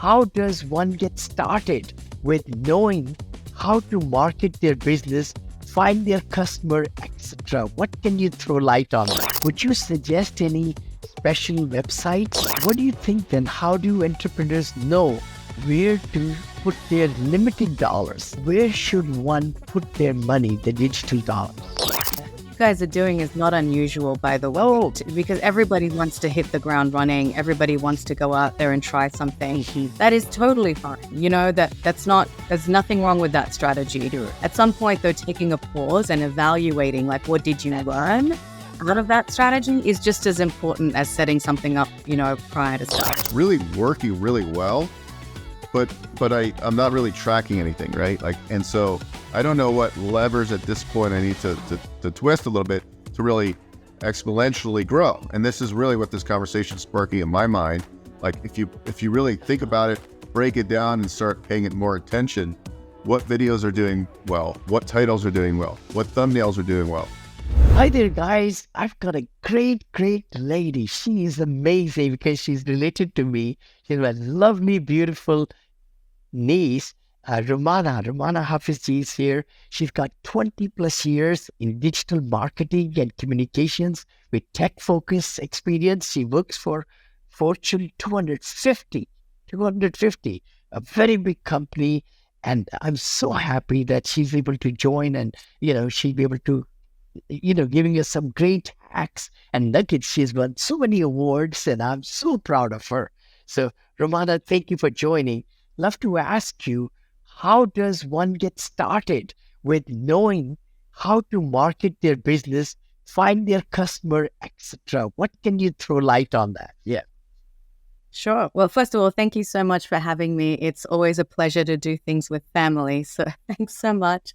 how does one get started with knowing how to market their business, find their customer, etc.? What can you throw light on that? Would you suggest any special websites? What do you think then? How do entrepreneurs know where to put their limited dollars? Where should one put their money, the digital dollars? You guys are doing is not unusual, by the way, because everybody wants to hit the ground running. Everybody wants to go out there and try something. That is totally fine. You know, there's nothing wrong with that strategy. Sure. At some point, though, taking a pause and evaluating, like, what did you learn out of that strategy is just as important as setting something up, prior to start. It's really working really well, but I'm not really tracking anything, right? And so I don't know what levers at this point I need to twist a little bit to really exponentially grow. And this is really what this conversation is sparking in my mind. Like, if you really think about it, break it down and start paying it more attention, what videos are doing well, what titles are doing well, what thumbnails are doing well. Hi there, guys. I've got a great lady. She is amazing because she's related to me. She's a lovely, beautiful niece, Rumana Hafesjee is here. She's got 20 plus years in digital marketing and communications with tech focus experience. She works for Fortune 250, a very big company. And I'm so happy that she's able to join and, she'll be able to, giving us some great hacks and nuggets. She's won so many awards and I'm so proud of her. So Rumana, thank you for joining. Love to ask you, how does one get started with knowing how to market their business, find their customer, etc.? What can you throw light on that? Yeah. Sure. Well, first of all, thank you so much for having me. It's always a pleasure to do things with family. So thanks so much.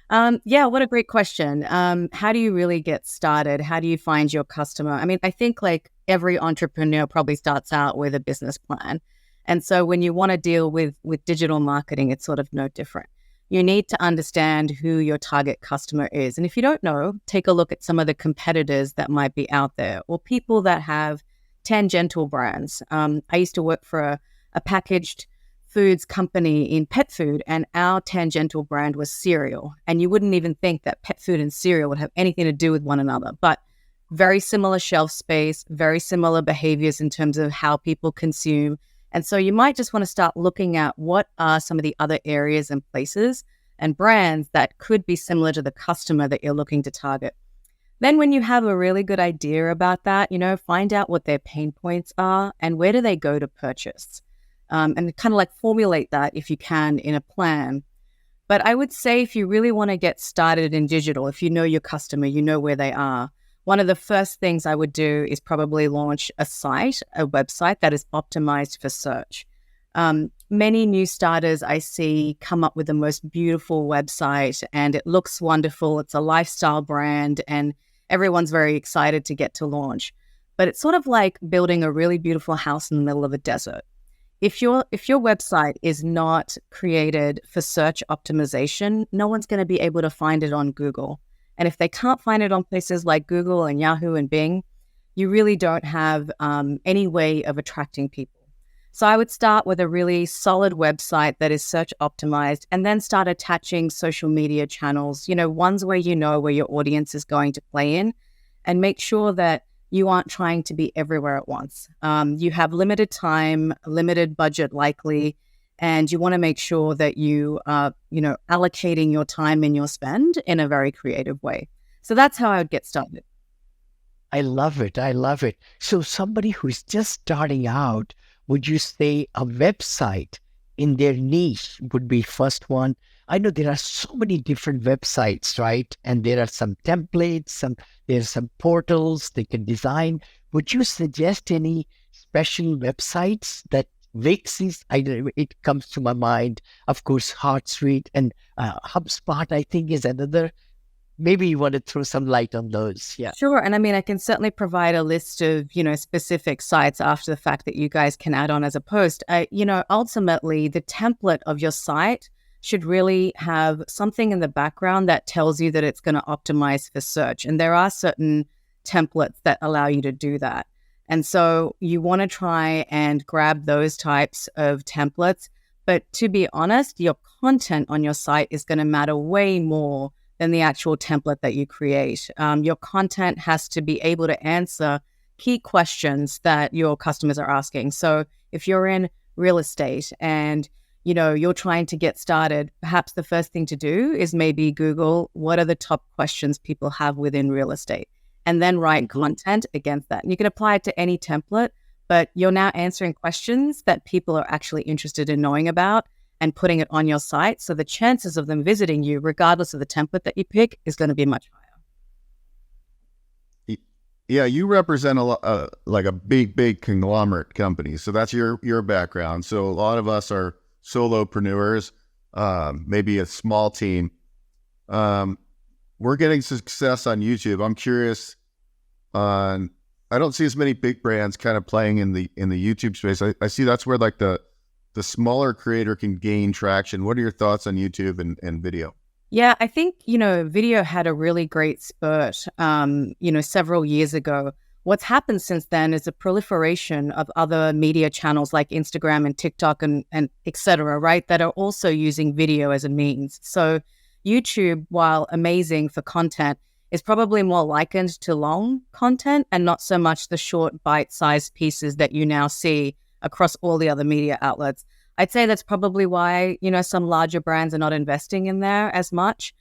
What a great question. How do you really get started? How do you find your customer? I mean, I think like every entrepreneur probably starts out with a business plan. And so when you want to deal with digital marketing, it's sort of no different. You need to understand who your target customer is. And if you don't know, take a look at some of the competitors that might be out there or people that have tangential brands. I used to work for a packaged foods company in pet food, and our tangential brand was cereal. And you wouldn't even think that pet food and cereal would have anything to do with one another. But very similar shelf space, very similar behaviors in terms of how people consume. And so you might just want to start looking at what are some of the other areas and places and brands that could be similar to the customer that you're looking to target. Then when you have a really good idea about that, find out what their pain points are and where do they go to purchase. And kind of like formulate that if you can in a plan. But I would say if you really want to get started in digital, if you know your customer, you know where they are, one of the first things I would do is probably launch a website that is optimized for search. Many new starters I see come up with the most beautiful website and it looks wonderful. It's a lifestyle brand and everyone's very excited to get to launch. But it's sort of like building a really beautiful house in the middle of a desert. If your website is not created for search optimization, no one's going to be able to find it on Google. And if they can't find it on places like Google and Yahoo and Bing, you really don't have any way of attracting people. So I would start with a really solid website that is search optimized and then start attaching social media channels, ones where where your audience is going to play in, and make sure that you aren't trying to be everywhere at once. You have limited time, limited budget likely, and you want to make sure that you are, allocating your time and your spend in a very creative way. So that's how I would get started. I love it. So somebody who's just starting out, would you say a website in their niche would be first one? I know there are so many different websites, right? And there are some templates, there's some portals they can design. Would you suggest any special websites that Wix it comes to my mind, of course, HeartSuite and HubSpot, I think is another. Maybe you want to throw some light on those. Yeah. Sure. And I mean, I can certainly provide a list of, specific sites after the fact that you guys can add on as a post. Ultimately, the template of your site should really have something in the background that tells you that it's going to optimize for search. And there are certain templates that allow you to do that. And so you want to try and grab those types of templates. But to be honest, your content on your site is going to matter way more than the actual template that you create. Your content has to be able to answer key questions that your customers are asking. So if you're in real estate and you're trying to get started, perhaps the first thing to do is maybe Google what are the top questions people have within real estate, and then write content against that. And you can apply it to any template, but you're now answering questions that people are actually interested in knowing about and putting it on your site. So the chances of them visiting you, regardless of the template that you pick, is going to be much higher. Yeah, you represent like a big conglomerate company. So that's your background. So a lot of us are solopreneurs, maybe a small team. We're getting success on YouTube. I'm curious I don't see as many big brands kind of playing in the YouTube space. I see that's where like the smaller creator can gain traction. What are your thoughts on YouTube and video? Yeah, I think, video had a really great spurt, several years ago. What's happened since then is a proliferation of other media channels like Instagram and TikTok and et cetera, right, that are also using video as a means. So YouTube, while amazing for content, is probably more likened to long content and not so much the short bite-sized pieces that you now see across all the other media outlets. I'd say that's probably why, some larger brands are not investing in there as much.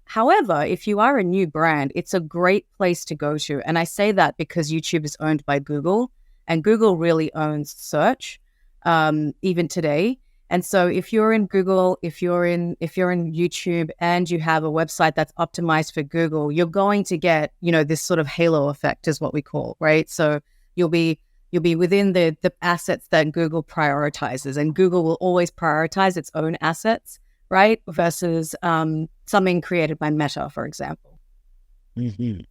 However, if you are a new brand, it's a great place to go to. And I say that because YouTube is owned by Google, and Google really owns search, even today. And so if you're in Google, if you're in YouTube and you have a website that's optimized for Google, you're going to get, this sort of halo effect is what we call, right? So you'll be within the assets that Google prioritizes, and Google will always prioritize its own assets, right? Versus something created by Meta, for example. Mm-hmm.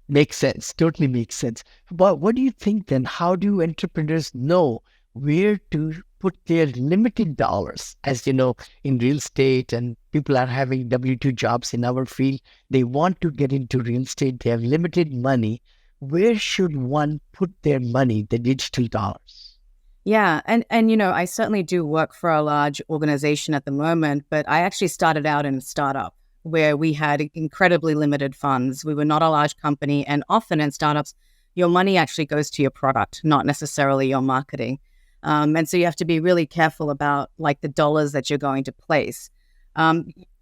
Makes sense. Totally makes sense. But what do you think then? How do entrepreneurs know where to put their limited dollars? As you know, in real estate, and people are having W-2 jobs in our field, they want to get into real estate, they have limited money. Where should one put their money, the digital dollars? Yeah. And I certainly do work for a large organization at the moment, but I actually started out in a startup where we had incredibly limited funds. We were not a large company, and often in startups, your money actually goes to your product, not necessarily your marketing. And so you have to be really careful about like the dollars that you're going to place.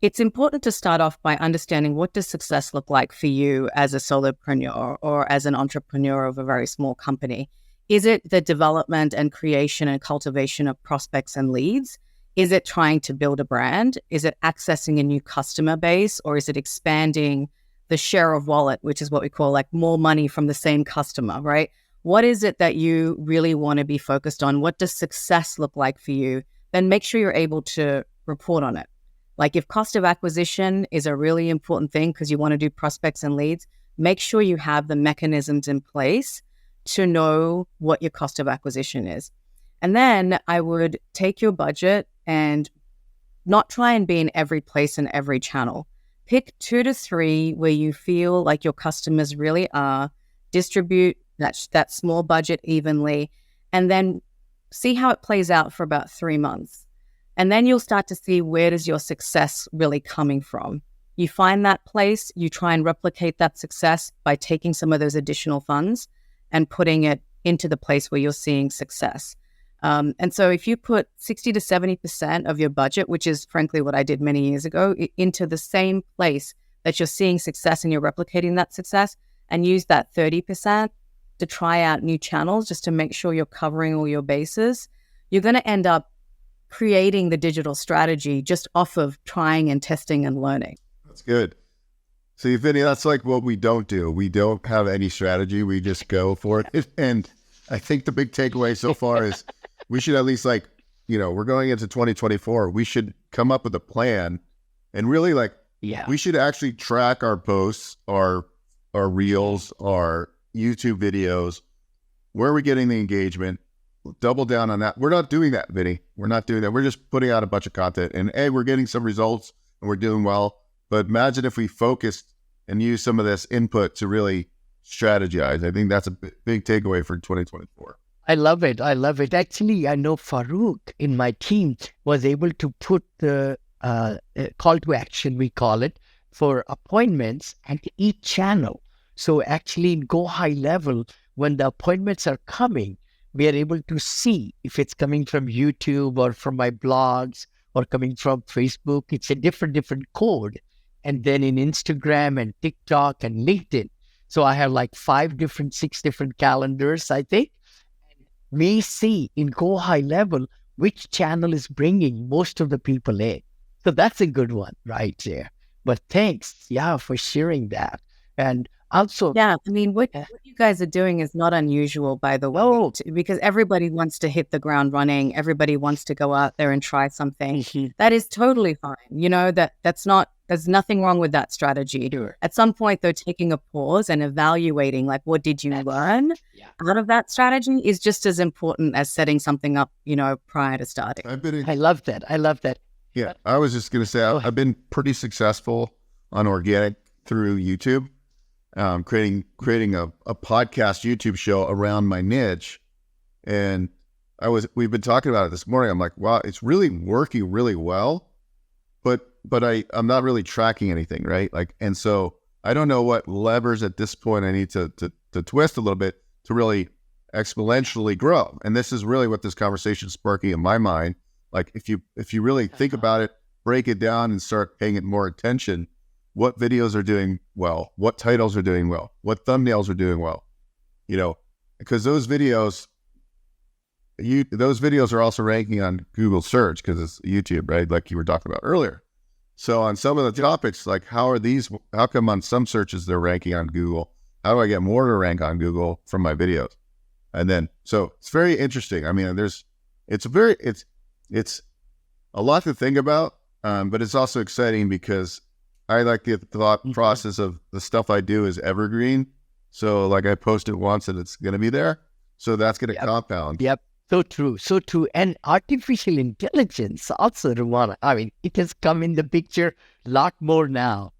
It's important to start off by understanding, what does success look like for you as a solopreneur or as an entrepreneur of a very small company? Is it the development and creation and cultivation of prospects and leads? Is it trying to build a brand? Is it accessing a new customer base? Or is it expanding the share of wallet, which is what we call like more money from the same customer, right? What is it that you really want to be focused on? What does success look like for you? Then make sure you're able to report on it. Like if cost of acquisition is a really important thing because you want to do prospects and leads, make sure you have the mechanisms in place to know what your cost of acquisition is. And then I would take your budget and not try and be in every place and every channel. Pick 2 to 3 where you feel like your customers really are. Distribute that small budget evenly, and then see how it plays out for about 3 months. And then you'll start to see, where does your success really coming from? You find that place, you try and replicate that success by taking some of those additional funds and putting it into the place where you're seeing success. And so if you put 60 to 70% of your budget, which is frankly what I did many years ago, into the same place that you're seeing success and you're replicating that success, and use that 30% to try out new channels just to make sure you're covering all your bases, you're going to end up creating the digital strategy just off of trying and testing and learning. That's good. See, Vinney, that's like what we don't do. We don't have any strategy. We just go for it. And I think the big takeaway so far is we should at least we're going into 2024. We should come up with a plan and really we should actually track our posts, our reels, our YouTube videos. Where are we getting the engagement? Double down on that. We're not doing that, Vinney. We're not doing that. We're just putting out a bunch of content, and we're getting some results and we're doing well. But imagine if we focused and used some of this input to really strategize. I think that's a big takeaway for 2024. I love it. I love it. Actually, I know Farouk in my team was able to put the call to action, we call it, for appointments at each channel. So actually, in Go High Level, when the appointments are coming, we are able to see if it's coming from YouTube or from my blogs or coming from Facebook. It's a different code. And then in Instagram and TikTok and LinkedIn. So I have like 6 different calendars, I think. We see in Go High Level which channel is bringing most of the people in. So that's a good one right there. But thanks, for sharing that. And also, Yeah, I mean, what you guys are doing is not unusual, by the way, because everybody wants to hit the ground running. Everybody wants to go out there and try something. That is totally fine. You know, there's nothing wrong with that strategy. Sure. At some point, though, taking a pause and evaluating, like, what did you learn out of that strategy is just as important as setting something up, prior to starting. I love that. I love that. Yeah, I was just going to say, I've been pretty successful on organic through YouTube. Creating a podcast YouTube show around my niche. And we've been talking about it this morning. I'm like, wow, it's really working really well, but I'm not really tracking anything, right? Like, and so I don't know what levers at this point I need to twist a little bit to really exponentially grow. And this is really what this conversation is sparking in my mind. Like, if you really think about it, break it down and start paying it more attention, what videos are doing well, what titles are doing well, what thumbnails are doing well, because those videos are also ranking on Google search because it's YouTube, right? Like you were talking about earlier. So on some of the topics, like how come on some searches they're ranking on Google? How do I get more to rank on Google from my videos? And then, so it's very interesting. I mean, it's a lot to think about, but it's also exciting because I like the thought process of the stuff I do is evergreen. So like I post it once and it's going to be there. So that's going to compound. Yep. So true. So true. And artificial intelligence also, Rumana. I mean, it has come in the picture a lot more now.